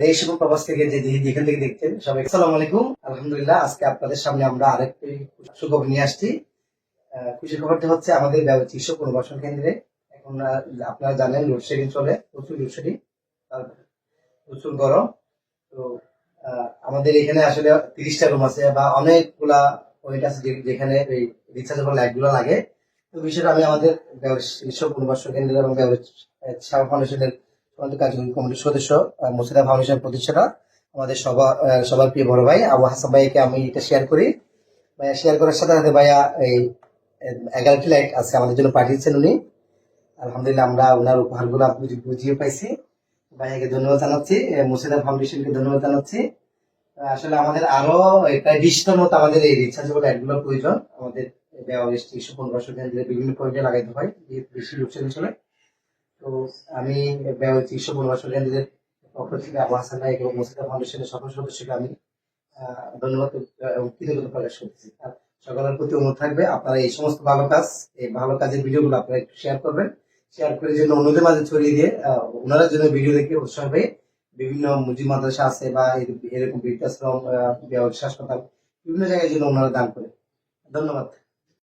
দেশ এবং প্রবাস থেকে যেখান থেকে দেখছেন সবাই আসসালামু আলাইকুম। আলহামদুলিল্লাহ, আজকে আপনাদের সামনে আমরা আরেকটি সুখবর নিয়ে আসছি। খুশির খবরটি হচ্ছে আমাদের চিকিৎসা পুনর্বাসন কেন্দ্রে এখন আপনারা জানেন লোডশেডিং চলে, প্রচুর লোডশেডিং, প্রচুর গরম। তো আমাদের এখানে আসলে 30টা রুম আছে বা অনেকগুলা পয়েন্ট আছে যেখানে এই রিচার্জেবল লাইট গুলো লাগে। তো বিষয়টা আমি আমাদের চিকিৎসা পুনর্বাসন কেন্দ্র এবং সেবা ফাউন্ডেশনের কার্যকরী কমিটির সদস্য মুর্শিদা ফাউন্ডেশন প্রতিষ্ঠাতা আমাদের সবার প্রিয় বড় ভাই আবু হাসান ভাইকে আমি এটা শেয়ার করি। ভাইয়া শেয়ার করার সাথে সাথে ভাইয়া এই 11টি লাইট আছে আমাদের জন্য পাঠিয়েছেন উনি। আলহামদুলিল্লাহ, আমরা ওনার উপহারগুলো বুঝিয়ে পাইছি। ভাইয়াকে ধন্যবাদ জানাচ্ছি, মুর্শিদা ফাউন্ডেশনকে ধন্যবাদ জানাচ্ছি। আসলে আমাদের আরো প্রায় 20টার মতো আমাদের এই রিচার্জেবল লাইট গুলোর প্রয়োজন। আমাদের চিকিৎসা পুনর্বাসন কেন্দ্রে বিভিন্ন পয়েন্টে লাগাইতে হয়, বেশি লোডশেডিং চলে। তো আমি চিকিৎসা পুনর্বাসন কেন্দ্রের পক্ষ থেকে আবু হাসান ভাই এবং মুর্শিদা ফাউন্ডেশনের সকল সদস্যকে আমি ধন্যবাদ এবং কৃতজ্ঞতা প্রকাশ করছি। আর সকলের প্রতি অনুরোধ থাকবে, আপনারা এই সমস্ত এই ভালো কাজের ভিডিওগুলো আপনারা একটু শেয়ার করবেন। শেয়ার করে যেন অন্যদের মাঝে ছড়িয়ে দিয়ে ওনারা যেন ভিডিও দেখে উৎসাহ হয়ে বিভিন্ন মুজিব মাদ্রাসা আছে বা এরকম বৃদ্ধাশ্রম, হাসপাতাল, বিভিন্ন জায়গায় যেন ওনারা দান করে। ধন্যবাদ।